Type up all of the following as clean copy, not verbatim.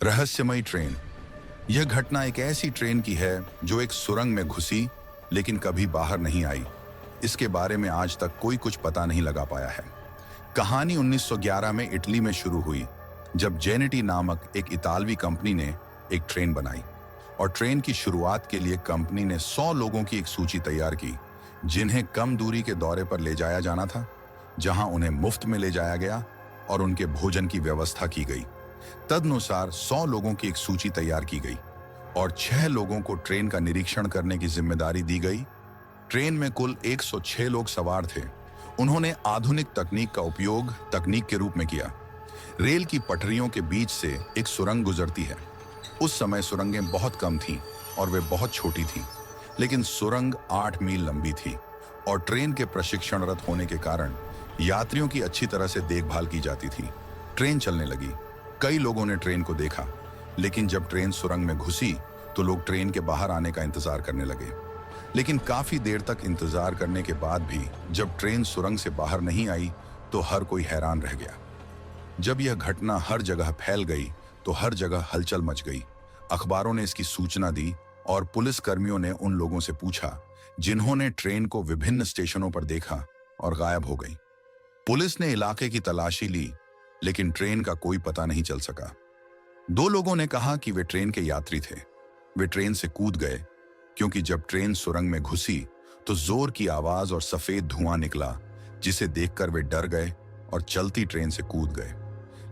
रहस्यमयी ट्रेन। यह घटना एक ऐसी ट्रेन की है जो एक सुरंग में घुसी लेकिन कभी बाहर नहीं आई। इसके बारे में आज तक कोई कुछ पता नहीं लगा पाया है। कहानी 1911 में इटली में शुरू हुई, जब जेनेटी नामक एक इतालवी कंपनी ने एक ट्रेन बनाई। और ट्रेन की शुरुआत के लिए कंपनी ने 100 लोगों की एक सूची तैयार की, जिन्हें कम दूरी के दौरे पर ले जाया जाना था, जहां उन्हें मुफ्त में ले जाया गया और उनके भोजन की व्यवस्था की गई। तदनुसार 100 लोगों की एक सूची तैयार की गई और 6 लोगों को ट्रेन का निरीक्षण करने की जिम्मेदारी दी गई। ट्रेन में कुल 106 लोग सवार थे। उन्होंने आधुनिक तकनीक का उपयोग तकनीक के रूप में किया। रेल की पटरियों के बीच से एक सुरंग गुजरती है। उस समय सुरंगें बहुत कम थीं और वे बहुत छोटी थीं, लेकिन सुरंग 8 मील लंबी थी और ट्रेन के प्रशिक्षणरत होने के कारण यात्रियों की अच्छी तरह से देखभाल की जाती थी। ट्रेन चलने लगी। कई लोगों ने ट्रेन को देखा, लेकिन जब ट्रेन सुरंग में घुसी तो लोग ट्रेन के बाहर आने का इंतजार करने लगे। लेकिन काफी देर तक इंतजार करने के बाद भी जब ट्रेन सुरंग से बाहर नहीं आई तो हर कोई हैरान रह गया। जब यह घटना हर जगह फैल गई तो हर जगह हलचल मच गई। अखबारों ने इसकी सूचना दी और पुलिस कर्मियों ने उन लोगों से पूछा जिन्होंने ट्रेन को विभिन्न स्टेशनों पर देखा और गायब हो गई। पुलिस ने इलाके की तलाशी ली, लेकिन ट्रेन का कोई पता नहीं चल सका। 2 लोगों ने कहा कि वे ट्रेन के यात्री थे। वे ट्रेन से कूद गए, क्योंकि जब ट्रेन सुरंग में घुसी तो जोर की आवाज और सफेद धुआं निकला, जिसे देखकर वे डर गए और चलती ट्रेन से कूद गए।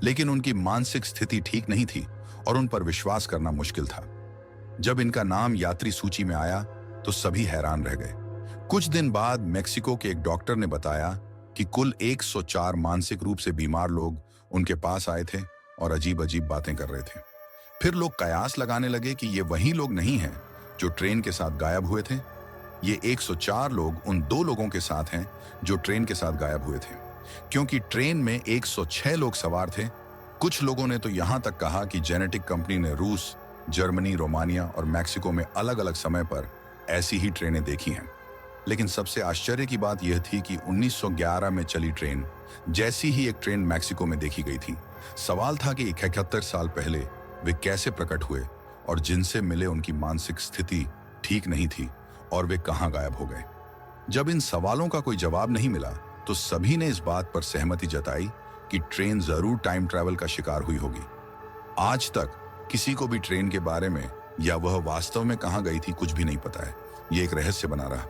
लेकिन उनकी मानसिक स्थिति ठीक नहीं थी और उन पर विश्वास करना मुश्किल था। जब इनका नाम यात्री सूची में आया तो सभी हैरान रह गए। कुछ दिन बाद मेक्सिको के एक डॉक्टर ने बताया कि कुल 104 मानसिक रूप से बीमार लोग उनके पास आए थे और अजीब अजीब बातें कर रहे थे। फिर लोग कयास लगाने लगे कि ये वही लोग नहीं हैं जो ट्रेन के साथ गायब हुए थे। ये 104 लोग उन 2 लोगों के साथ हैं जो ट्रेन के साथ गायब हुए थे, क्योंकि ट्रेन में 106 लोग सवार थे। कुछ लोगों ने तो यहां तक कहा कि जेनेटिक कंपनी ने रूस, जर्मनी, रोमानिया और मैक्सिको में अलग अलग समय पर ऐसी ही ट्रेनें देखी हैं। लेकिन सबसे आश्चर्य की बात यह थी कि 1911 में चली ट्रेन जैसी ही एक ट्रेन मैक्सिको में देखी गई थी। सवाल था कि 71 साल पहले वे कैसे प्रकट हुए और जिनसे मिले उनकी मानसिक स्थिति ठीक नहीं थी और वे कहां गायब हो गए। जब इन सवालों का कोई जवाब नहीं मिला तो सभी ने इस बात पर सहमति जताई कि ट्रेन जरूर टाइम ट्रैवल का शिकार हुई होगी। आज तक किसी को भी ट्रेन के बारे में या वह वास्तव में कहां गई थी कुछ भी नहीं पता है। ये एक रहस्य बना रहा।